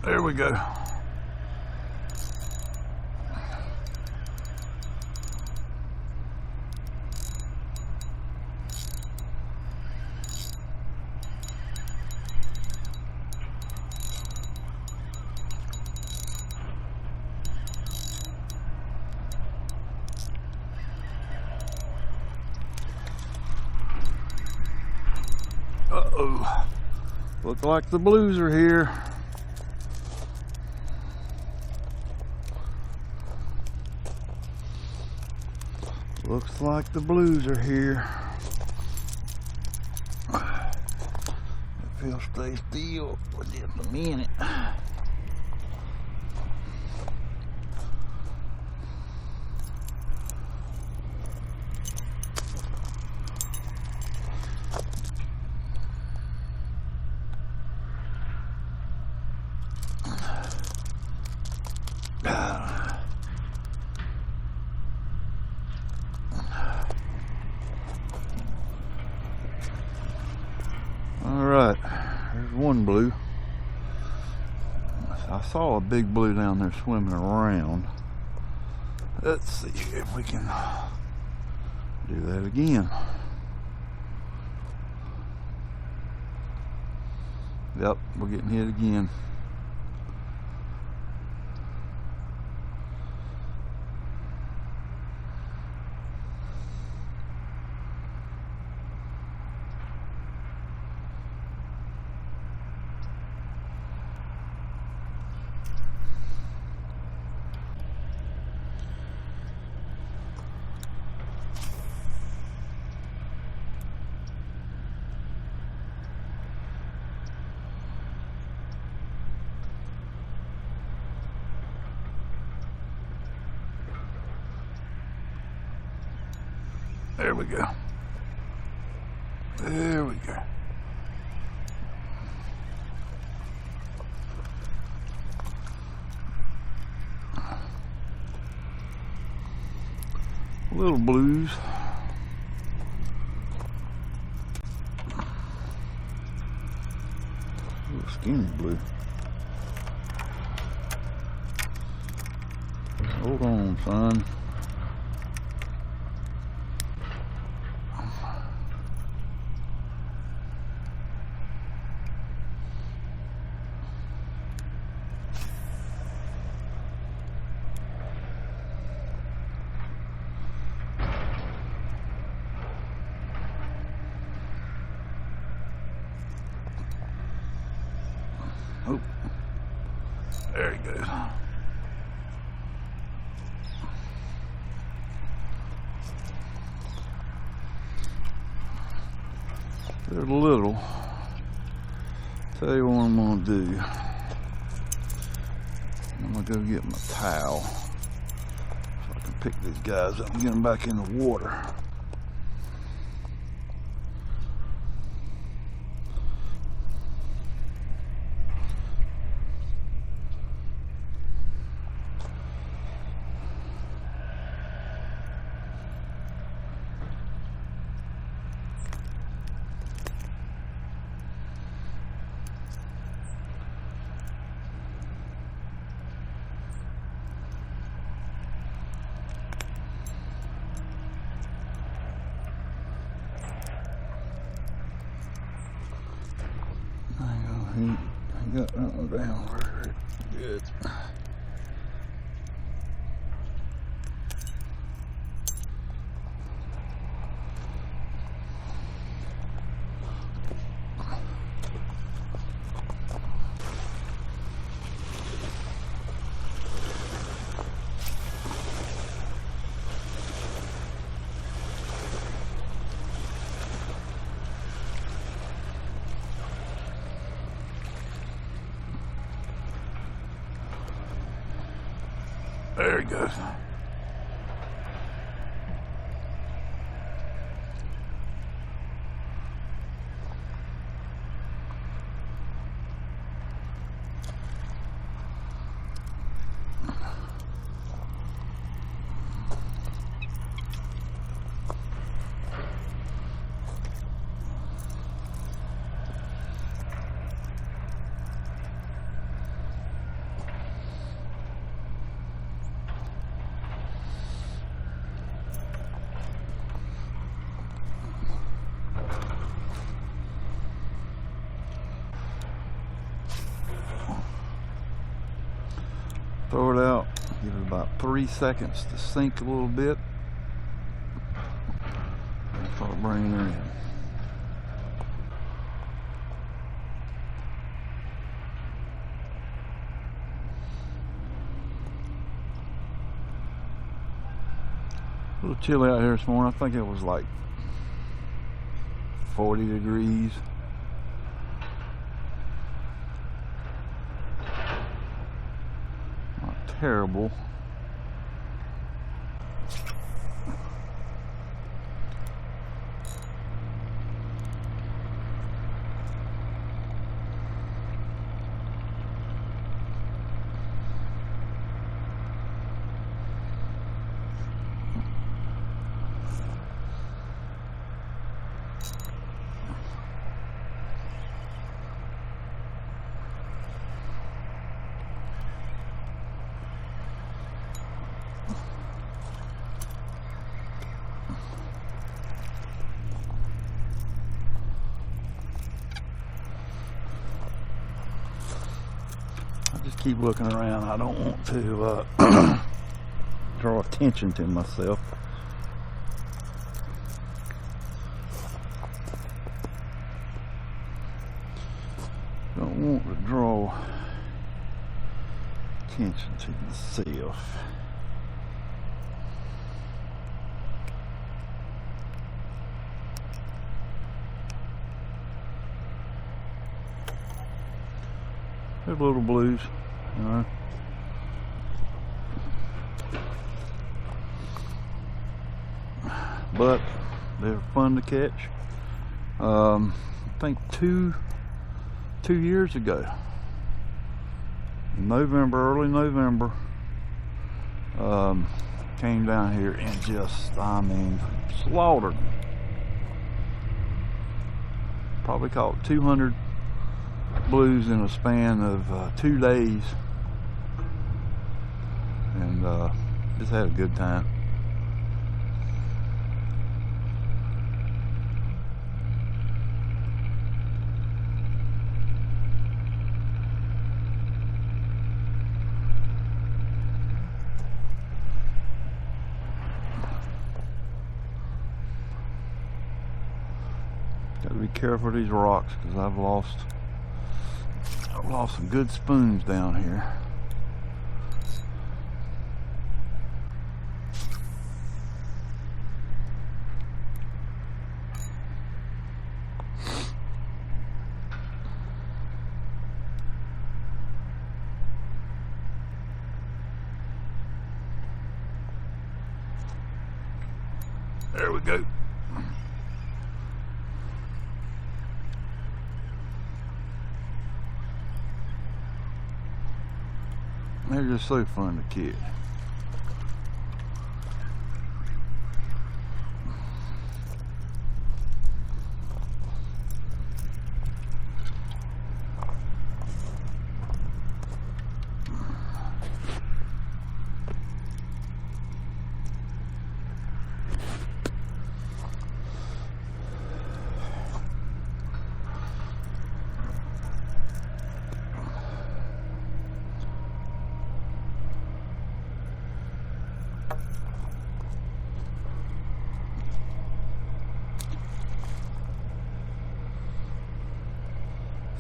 There we go. Uh-oh. Look like the blues are here. Looks like the blues are here. If he'll stay still for just a minute. Alright, there's one blue. I saw a big blue down there swimming around. Let's see if we can do that again. Yep, we're getting hit again. There we go. There we go. Little blues. Little skinny blue. Hold on, son. Oh, there he goes. They're little. Tell you what I'm gonna do. I'm gonna go get my towel so I can pick these guys up and get them back in the water. I got that one down very good. There he goes. Throw it out, give it about 3 seconds to sink a little bit, and start bringing her in. A little chilly out here this morning. I think it was like 40 degrees. Not terrible. Just keep looking around. I don't want to draw attention to myself. Don't want to draw attention to myself. They're little blues, you know. But they're fun to catch. I think two years ago, in November, early November, came down here and just, I mean, slaughtered. Probably caught 200 blues in a span of 2 days, and just had a good time. Got to be careful of these rocks because I've lost some good spoons down here. There we go. They're just so fun to catch.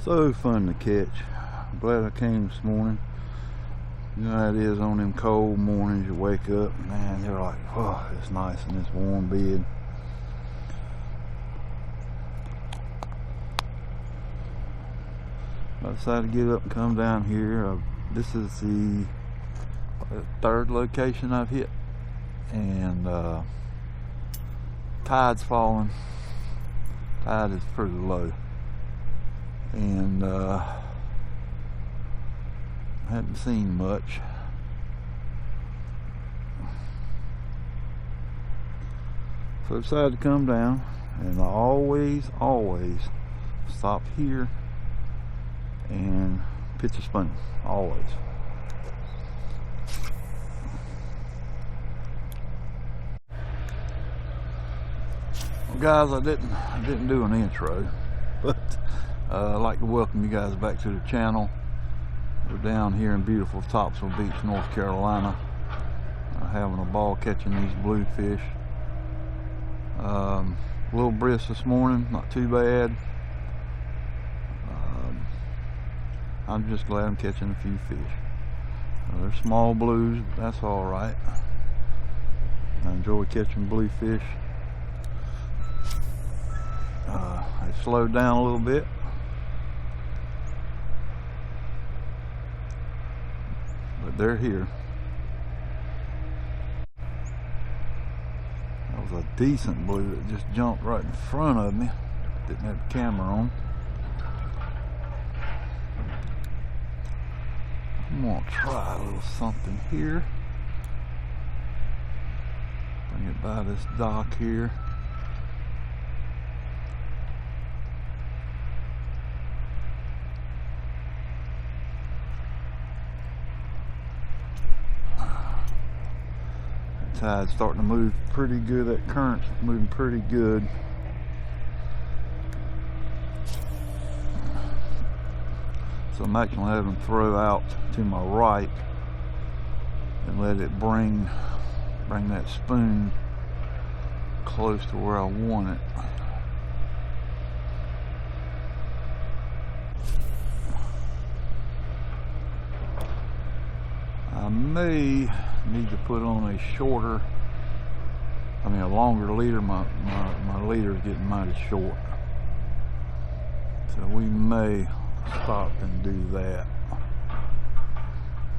So fun to catch. I'm glad I came this morning. You know how it is on them cold mornings. You wake up, man, you're like, oh, it's nice in this warm bed. I decided to get up and come down here. This is the third location I've hit, and tide's falling. Tide is pretty low, and I haven't seen much. So I decided to come down, and I always stop here and pitch a spoon, always. Well, guys, I didn't do an intro, but I'd like to welcome you guys back to the channel. We're down here in beautiful Topsail Beach, North Carolina, having a ball catching these bluefish. A little brisk this morning, not too bad. I'm just glad I'm catching a few fish. They're small blues, but that's all right. I enjoy catching bluefish. They slowed down a little bit. But they're here. That was a decent blue that just jumped right in front of me. Didn't have the camera on. I'm gonna try a little something here. Bring it by this dock here. The tide's starting to move pretty good. That current's moving pretty good. So I'm actually having to throw out to my right and let it bring that spoon close to where I want it. I may need to put on a longer leader. My leader's getting mighty short. So we may stop and do that,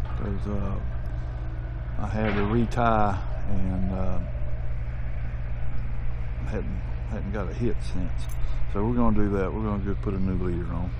because I had to retie and hadn't got a hit since. So we're going to do that. We're going to go put a new leader on.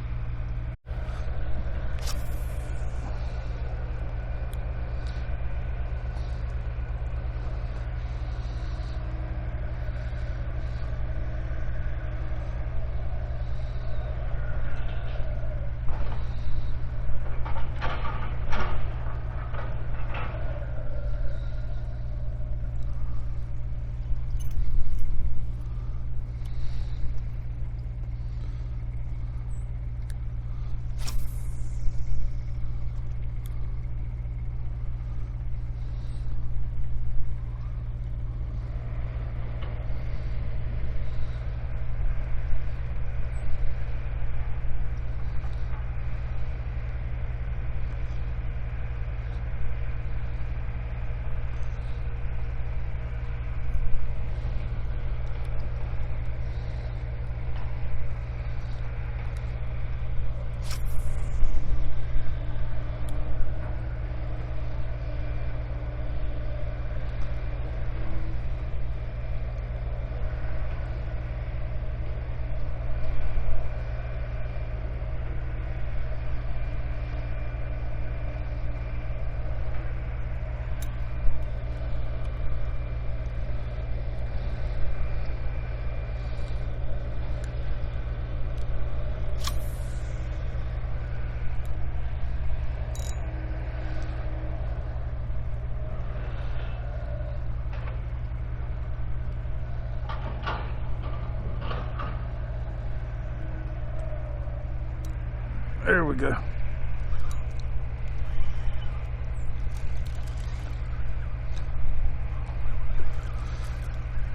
There we go.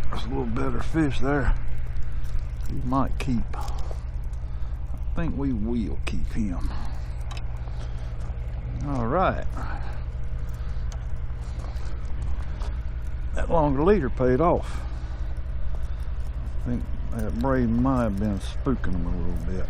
There's a little better fish there. He might keep. I think we will keep him. All right. That longer leader paid off. I think that braid might have been spooking him a little bit.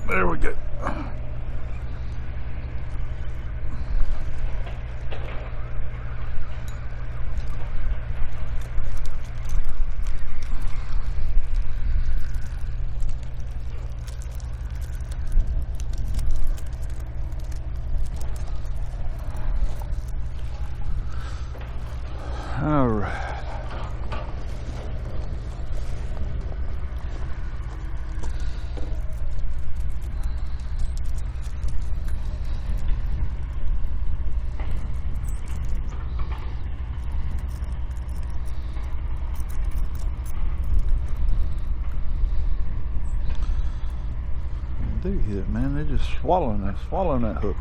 There we go. do hit, man. They're just swallowing that hook.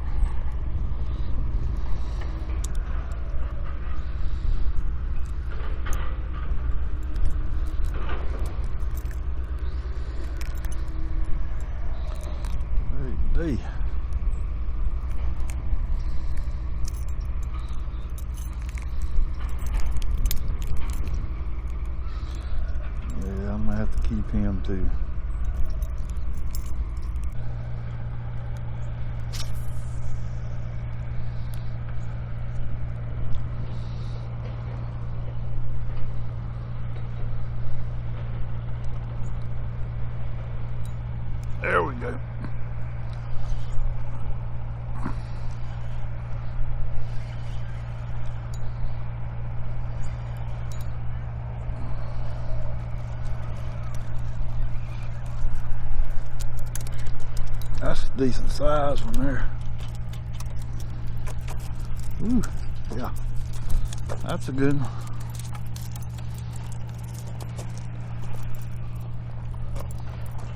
Hey. Yeah, I'm gonna have to keep him too. There we go. That's a decent size one there. Ooh, yeah. That's a good one.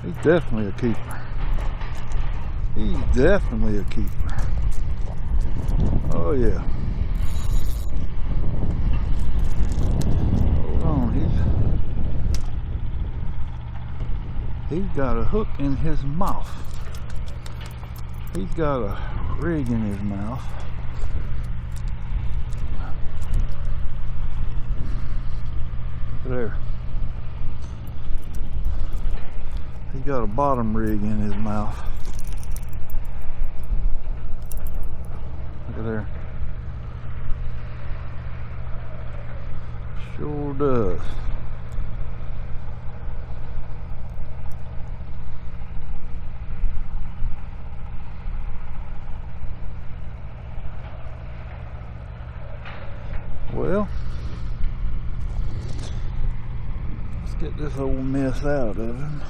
He's definitely a keeper. He's definitely a keeper. Oh yeah. Hold on, he's got a hook in his mouth. He's got a rig in his mouth. Look there. He's got a bottom rig in his mouth. Look at there. Sure does. Well, let's get this old mess out of him.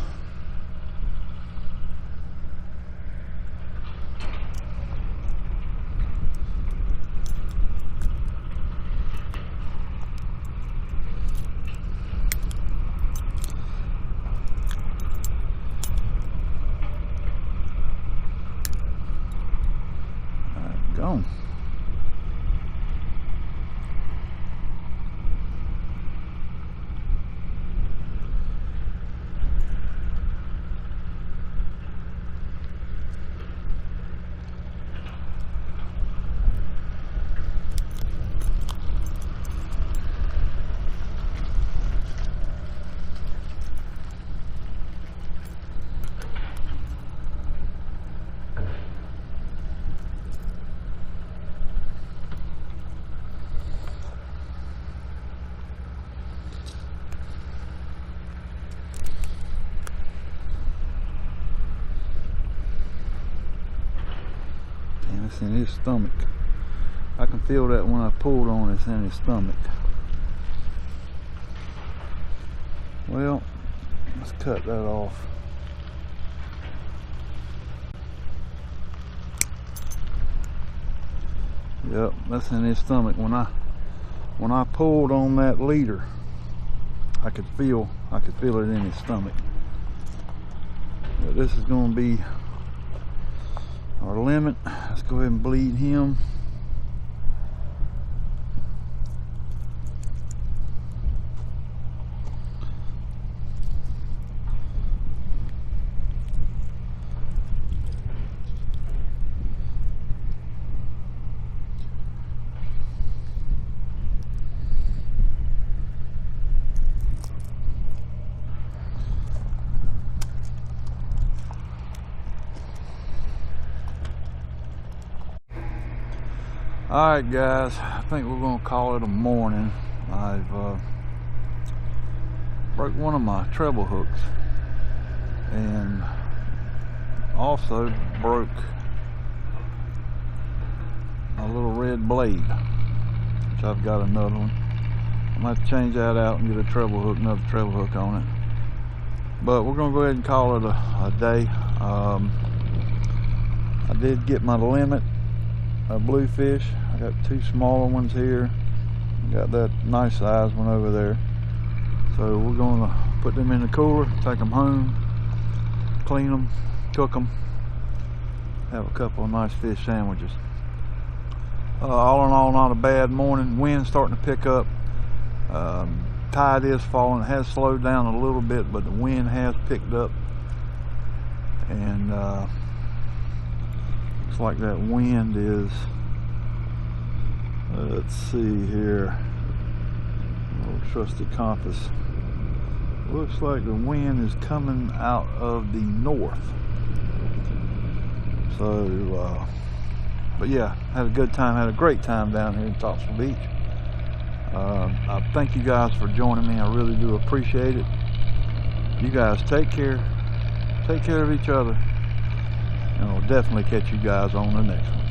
All right, gone. It's in his stomach. I can feel that when I pulled on it, it's in his stomach. Well, let's cut that off. Yep, that's in his stomach. When I pulled on that leader, I could feel it in his stomach. But this is going to be our limit. Let's go ahead and bleed him. Alright guys, I think we're going to call it a morning. I've broke one of my treble hooks and also broke a little red blade, which I've got another one. I'm going to have to change that out and get a treble hook, another treble hook on it. But we're going to go ahead and call it a day. I did get my limit BlueFish. I got two smaller ones here. Got that nice size one over there. So we're going to put them in the cooler, take them home, clean them, cook them, have a couple of nice fish sandwiches. All in all, not a bad morning. Wind's starting to pick up. Tide is falling. It has slowed down a little bit, but the wind has picked up. And looks like that wind is, let's see here, old trusty compass. Looks like the wind is coming out of the north. So, but yeah, had a good time, had a great time down here in Topsail Beach. I thank you guys for joining me. I really do appreciate it. You guys take care of each other, and I'll definitely catch you guys on the next one.